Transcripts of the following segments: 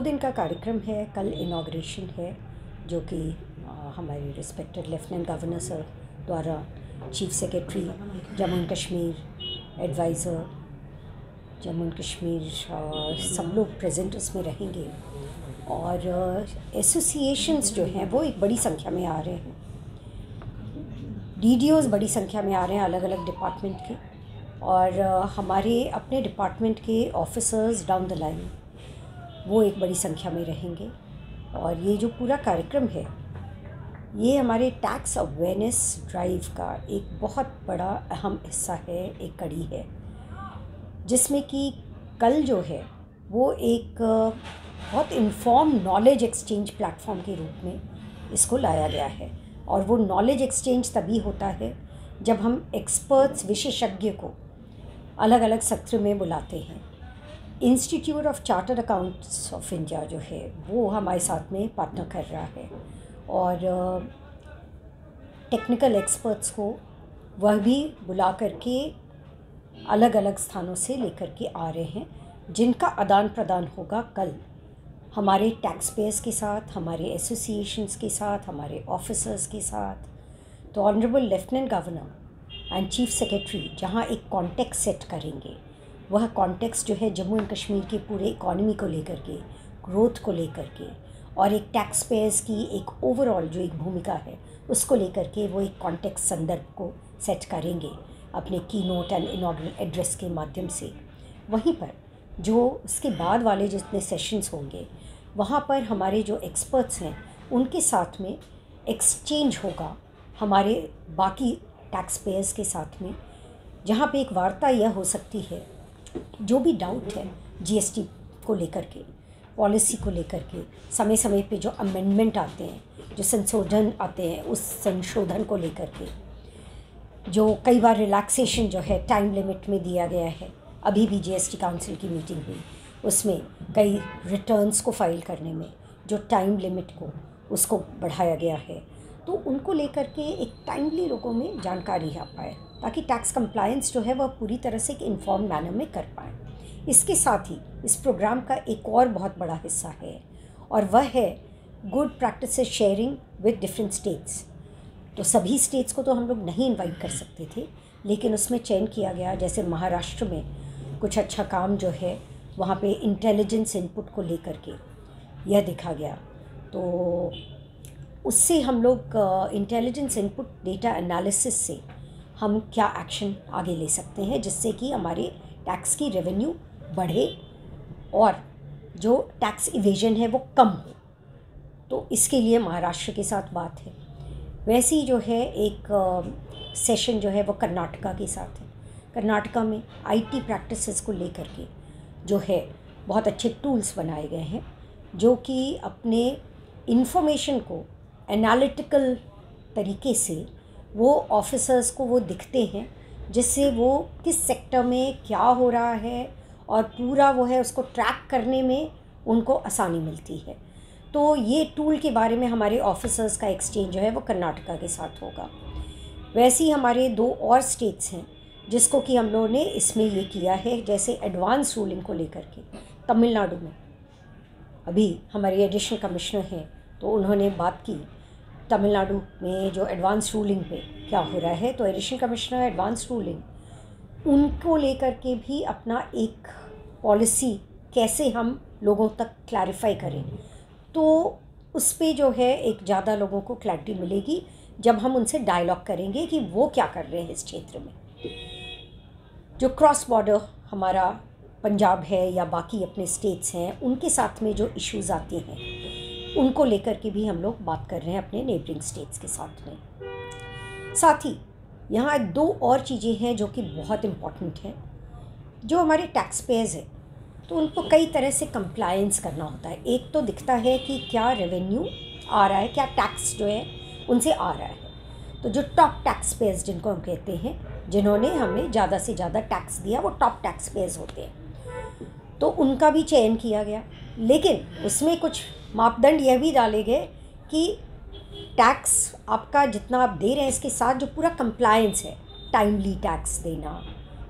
2 दिन का कार्यक्रम है। कल इनॉग्रेशन है जो कि हमारे रिस्पेक्टेड लेफ्टिनेंट गवर्नर सर द्वारा chief secretary Jammu and Kashmir, adviser Jammu and Kashmir, सब लोग प्रेजेंट उसमें रहेंगे। और एसोसिएशंस जो हैं वो एक बड़ी संख्या में आ रहे हैं, डीडीओज़ बड़ी संख्या में आ रहे हैं अलग अलग डिपार्टमेंट के, और हमारे अपने डिपार्टमेंट के ऑफिसर्स डाउन द लाइन वो एक बड़ी संख्या में रहेंगे। और ये जो पूरा कार्यक्रम है ये हमारे टैक्स अवेयरनेस ड्राइव का एक बहुत बड़ा अहम हिस्सा है, एक कड़ी है, जिसमें कि कल जो है वो एक बहुत इन्फॉर्म नॉलेज एक्सचेंज प्लेटफॉर्म के रूप में इसको लाया गया है। और वो नॉलेज एक्सचेंज तभी होता है जब हम एक्सपर्ट्स, विशेषज्ञ को अलग अलग सत्र में बुलाते हैं। Institute of chartered accounts of India जो है वो हमारे साथ में पार्टनर कर रहा है, और टेक्निकल एक्सपर्ट्स को वह भी बुला करके अलग अलग स्थानों से लेकर के आ रहे हैं, जिनका आदान प्रदान होगा कल हमारे टैक्स पेयर्स के साथ, हमारे एसोसिएशंस के साथ, हमारे ऑफिसर्स के साथ। तो honourable lieutenant governor and chief secretary जहां एक कॉन्टेक्स्ट सेट करेंगे, वह कॉन्टेक्स्ट जो है जम्मू एंड कश्मीर के पूरे इकॉनमी को लेकर के, ग्रोथ को लेकर के, और एक टैक्स पेयर्स की एक ओवरऑल जो एक भूमिका है उसको लेकर के वो एक कॉन्टेक्स्ट संदर्भ को सेट करेंगे अपने की नोट एंड इनॉग्रल एड्रेस के माध्यम से। वहीं पर जो उसके बाद वाले जितने सेशंस होंगे वहाँ पर हमारे जो एक्सपर्ट्स हैं उनके साथ में एक्सचेंज होगा हमारे बाकी टैक्स पेयर्स के साथ में, जहाँ पे एक वार्ता यह हो सकती है जो भी डाउट है जीएसटी को लेकर के, पॉलिसी को लेकर के, समय समय पे जो अमेंडमेंट आते हैं, जो संशोधन आते हैं, उस संशोधन को लेकर के, जो कई बार रिलैक्सेशन जो है टाइम लिमिट में दिया गया है। अभी भी जीएसटी काउंसिल की मीटिंग हुई, उसमें कई रिटर्न्स को फाइल करने में जो टाइम लिमिट को उसको बढ़ाया गया है, तो उनको लेकर के एक टाइमली लोगों में जानकारी आ पाए, ताकि टैक्स कंप्लायंस जो है वह पूरी तरह से एक इन्फॉर्म मैनर में कर पाएँ। इसके साथ ही इस प्रोग्राम का एक और बहुत बड़ा हिस्सा है, और वह है good practices sharing with different states. तो सभी स्टेट्स को तो हम लोग नहीं इनवाइट कर सकते थे, लेकिन उसमें चयन किया गया, जैसे महाराष्ट्र में कुछ अच्छा काम जो है वहाँ पे इंटेलिजेंस इनपुट को लेकर के यह देखा गया, तो उससे हम लोग इंटेलिजेंस इनपुट डेटा एनालिसिस से हम क्या एक्शन आगे ले सकते हैं जिससे कि हमारे टैक्स की रेवेन्यू बढ़े और जो टैक्स इवेजन है वो कम हो। तो इसके लिए महाराष्ट्र के साथ बात है। वैसे ही जो है एक सेशन जो है वो कर्नाटका के साथ है। कर्नाटका में आईटी प्रैक्टिसेस को लेकर के जो है बहुत अच्छे टूल्स बनाए गए हैं, जो कि अपने इन्फॉर्मेशन को एनालिटिकल तरीके से वो ऑफिसर्स को वो दिखते हैं, जिससे वो किस सेक्टर में क्या हो रहा है और पूरा वो है उसको ट्रैक करने में उनको आसानी मिलती है। तो ये टूल के बारे में हमारे ऑफिसर्स का एक्सचेंज जो है वो कर्नाटका के साथ होगा। वैसे ही हमारे 2 और स्टेट्स हैं जिसको कि हम लोगों ने इसमें ये किया है, जैसे एडवांस रूलिंग को लेकर के तमिलनाडु में अभी हमारे एडिशनल कमिश्नर हैं, तो उन्होंने बात की तमिलनाडु में जो एडवांस रूलिंग पे क्या हो रहा है। तो एडिशनल कमिश्नर एडवांस रूलिंग उनको लेकर के भी अपना एक पॉलिसी कैसे हम लोगों तक क्लैरिफाई करें, तो उस पे जो है एक ज़्यादा लोगों को क्लैरिटी मिलेगी जब हम उनसे डायलॉग करेंगे कि वो क्या कर रहे हैं इस क्षेत्र में। जो क्रॉस बॉर्डर हमारा पंजाब है या बाकी अपने स्टेट्स हैं, उनके साथ में जो इश्यूज़ आती हैं उनको लेकर के भी हम लोग बात कर रहे हैं अपने नेबरिंग स्टेट्स के साथ में। साथ ही यहाँ 2 और चीज़ें हैं जो कि बहुत इम्पॉर्टेंट हैं। जो हमारे टैक्स पेयर्स हैं तो उनको कई तरह से कंप्लायंस करना होता है। एक तो दिखता है कि क्या रेवेन्यू आ रहा है, क्या टैक्स जो है उनसे आ रहा है। तो जो टॉप टैक्स पेयर्स जिनको हम कहते हैं, जिन्होंने हमें ज़्यादा से ज़्यादा टैक्स दिया, वो टॉप टैक्स पेयर्स होते हैं, तो उनका भी चयन किया गया। लेकिन उसमें कुछ मापदंड यह भी डाले गए कि टैक्स आपका जितना आप दे रहे हैं इसके साथ जो पूरा कंप्लायंस है, टाइमली टैक्स देना,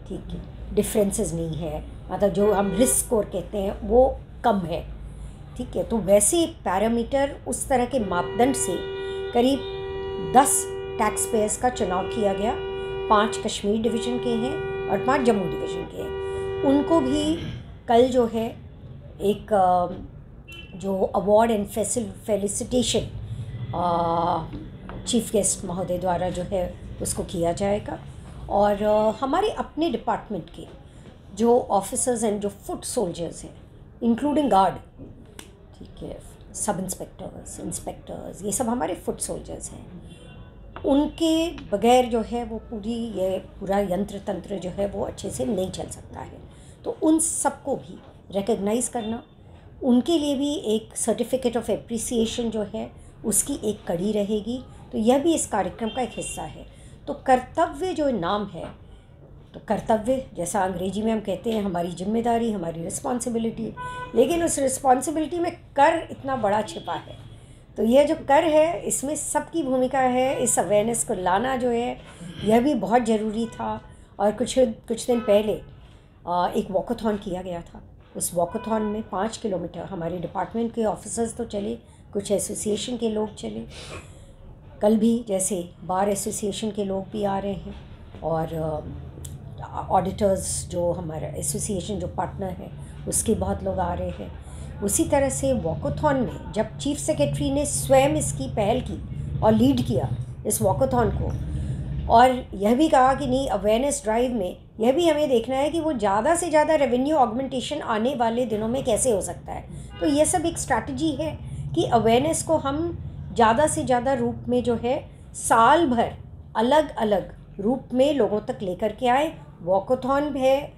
ठीक है, डिफरेंसेस नहीं है, मतलब जो हम रिस्क स्कोर कहते हैं वो कम है, ठीक है। तो वैसे पैरामीटर उस तरह के मापदंड से करीब 10 टैक्स पेयर्स का चुनाव किया गया। 5 कश्मीर डिवीज़न के हैं और 5 जम्मू डिवीज़न के हैं। उनको भी कल जो है एक जो award and felicitation chief guest महोदय द्वारा जो है उसको किया जाएगा। और हमारे अपने डिपार्टमेंट के जो ऑफिसर्स हैं, जो फुट सोल्जर्स हैं, इंक्लूडिंग गार्ड, ठीक है, सब इंस्पेक्टर्स, इंस्पेक्टर्स, ये सब हमारे फुट सोल्जर्स हैं। उनके बगैर जो है वो पूरा यंत्र तंत्र जो है वो अच्छे से नहीं चल सकता है। तो उन सबको भी रिकग्नाइज़ करना, उनके लिए भी एक सर्टिफिकेट ऑफ एप्रिसिएशन जो है उसकी एक कड़ी रहेगी। तो यह भी इस कार्यक्रम का एक हिस्सा है। तो कर्तव्य जो नाम है, तो कर्तव्य जैसा अंग्रेजी में हम कहते हैं हमारी जिम्मेदारी, हमारी रिस्पॉन्सिबिलिटी, लेकिन उस रिस्पॉन्सिबिलिटी में कर इतना बड़ा छिपा है। तो यह जो कर है इसमें सबकी भूमिका है। इस अवेयरनेस को लाना जो है यह भी बहुत ज़रूरी था। और कुछ दिन पहले एक वॉकाथॉन किया गया था। उस वॉकाथॉन में 5 किलोमीटर हमारे डिपार्टमेंट के ऑफिसर्स तो चले, कुछ एसोसिएशन के लोग चले। कल भी जैसे बार एसोसिएशन के लोग भी आ रहे हैं और ऑडिटर्स जो हमारा एसोसिएशन जो पार्टनर है उसके बहुत लोग आ रहे हैं। उसी तरह से वॉकाथॉन में जब चीफ सेक्रेटरी ने स्वयं इसकी पहल की और लीड किया इस वॉकाथॉन को, और यह भी कहा कि नहीं, अवेयरनेस ड्राइव में यह भी हमें देखना है कि वो ज़्यादा से ज़्यादा रेवेन्यू ऑगमेंटेशन आने वाले दिनों में कैसे हो सकता है। तो ये सब एक स्ट्रैटेजी है कि अवेयरनेस को हम ज़्यादा से ज़्यादा रूप में जो है साल भर अलग अलग रूप में लोगों तक लेकर के आए। वॉकाथॉन है,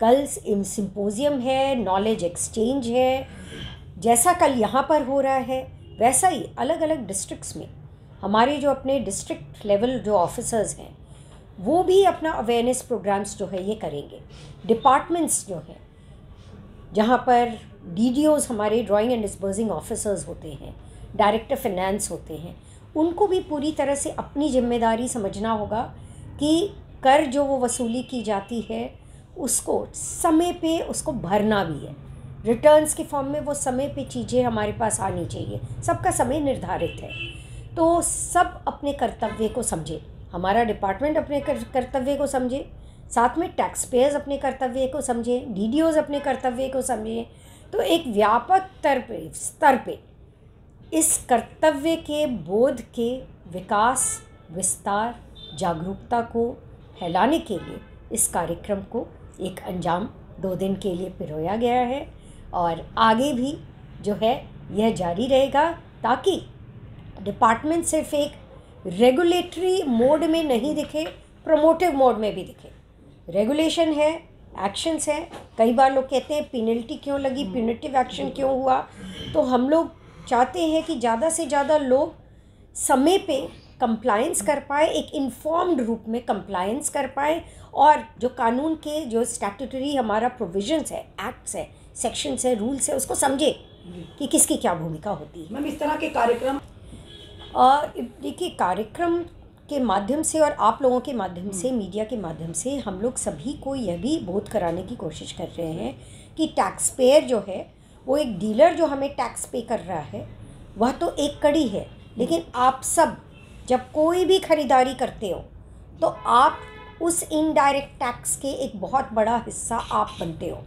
कल सिंपोजियम है, नॉलेज एक्सचेंज है। जैसा कल यहाँ पर हो रहा है वैसा ही अलग अलग डिस्ट्रिक्ट्स में हमारे जो अपने डिस्ट्रिक्ट लेवल जो ऑफिसर्स हैं वो भी अपना अवेयरनेस प्रोग्राम्स जो है ये करेंगे। डिपार्टमेंट्स जो हैं जहाँ पर डीडीओज़ हमारे ड्राइंग एंड डिस्बर्सिंग ऑफिसर्स होते हैं, डायरेक्टर फाइनेंस होते हैं, उनको भी पूरी तरह से अपनी जिम्मेदारी समझना होगा कि कर जो वो वसूली की जाती है उसको समय पे उसको भरना भी है। रिटर्न्स के फॉर्म में वो समय पे चीज़ें हमारे पास आनी चाहिए। सबका समय निर्धारित है। तो सब अपने कर्तव्य को समझे, हमारा डिपार्टमेंट अपने कर्तव्य को समझे, साथ में टैक्स पेयर्स अपने कर्तव्य को समझे, डीडीओज़ अपने कर्तव्य को समझे। तो एक व्यापक स्तर पे इस कर्तव्य के बोध के विकास, विस्तार, जागरूकता को फैलाने के लिए इस कार्यक्रम को एक अंजाम 2 दिन के लिए पिरोया गया है और आगे भी जो है यह जारी रहेगा, ताकि डिपार्टमेंट सिर्फ एक रेगुलेटरी मोड में नहीं दिखे, प्रमोटिव मोड में भी दिखे। रेगुलेशन है, एक्शंस है। कई बार लोग कहते हैं पेनल्टी क्यों लगी, प्यूनिटिव एक्शन क्यों हुआ। तो हम लोग चाहते हैं कि ज़्यादा से ज़्यादा लोग समय पे कंप्लायंस कर पाए, एक इन्फॉर्म्ड रूप में कंप्लायंस कर पाए, और जो कानून के जो स्टैट्यूटरी हमारा प्रोविजंस है, एक्ट्स है, सेक्शंस है, रूल्स है, उसको समझे कि किसकी क्या भूमिका होती है। मैम, इस तरह के कार्यक्रम देखिए, कार्यक्रम के माध्यम से और आप लोगों के माध्यम से, मीडिया के माध्यम से हम लोग सभी को यह भी बोध कराने की कोशिश कर रहे हैं कि टैक्स पेयर जो है वो एक डीलर जो हमें टैक्स पे कर रहा है वह तो एक कड़ी है, लेकिन आप सब जब कोई भी खरीदारी करते हो तो आप उस इनडायरेक्ट टैक्स के एक बहुत बड़ा हिस्सा आप बनते हो,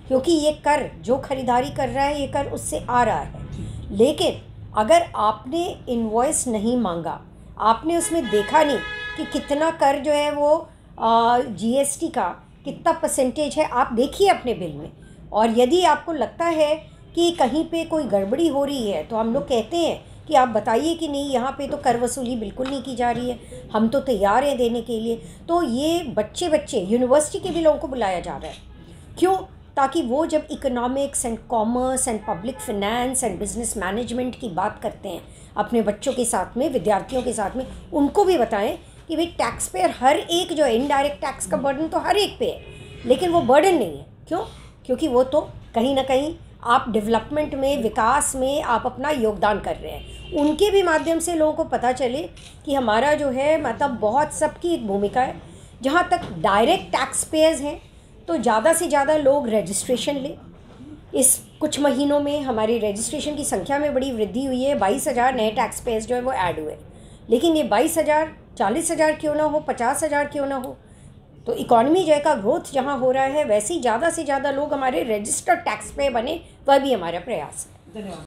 क्योंकि ये कर जो खरीदारी कर रहा है ये कर उससे आ रहा है। लेकिन अगर आपने इनवॉइस नहीं मांगा, आपने उसमें देखा नहीं कि कितना कर जो है वो जीएसटी का कितना परसेंटेज है, आप देखिए अपने बिल में। और यदि आपको लगता है कि कहीं पे कोई गड़बड़ी हो रही है तो हम लोग कहते हैं कि आप बताइए कि नहीं, यहाँ पे तो कर वसूली बिल्कुल नहीं की जा रही है, हम तो तैयार हैं देने के लिए। तो ये बच्चे यूनिवर्सिटी के भी लोगों को बुलाया जा रहा है। क्यों? ताकि वो जब economics and commerce and public finance and business management की बात करते हैं अपने बच्चों के साथ में, विद्यार्थियों के साथ में, उनको भी बताएं कि भाई टैक्स पेयर हर एक जो है इनडायरेक्ट टैक्स का बर्डन तो हर एक पे है, लेकिन वो बर्डन नहीं है। क्यों? क्योंकि वो तो कहीं ना कहीं आप डेवलपमेंट में, विकास में आप अपना योगदान कर रहे हैं। उनके भी माध्यम से लोगों को पता चले कि हमारा जो है मतलब बहुत सबकी एक भूमिका है। जहाँ तक डायरेक्ट टैक्स पेयर्स हैं तो ज़्यादा से ज़्यादा लोग रजिस्ट्रेशन लें, इस कुछ महीनों में हमारी रजिस्ट्रेशन की संख्या में बड़ी वृद्धि हुई है। 22,000 नए टैक्स पेयर्स जो है वो ऐड हुए। लेकिन ये 22,000 40,000 क्यों ना हो, 50,000 क्यों ना हो, तो इकॉनमी जो है का ग्रोथ जहाँ हो रहा है वैसे ही ज़्यादा से ज़्यादा लोग हमारे रजिस्टर्ड टैक्स पे बने, वह भी हमारा प्रयास है। धन्यवाद।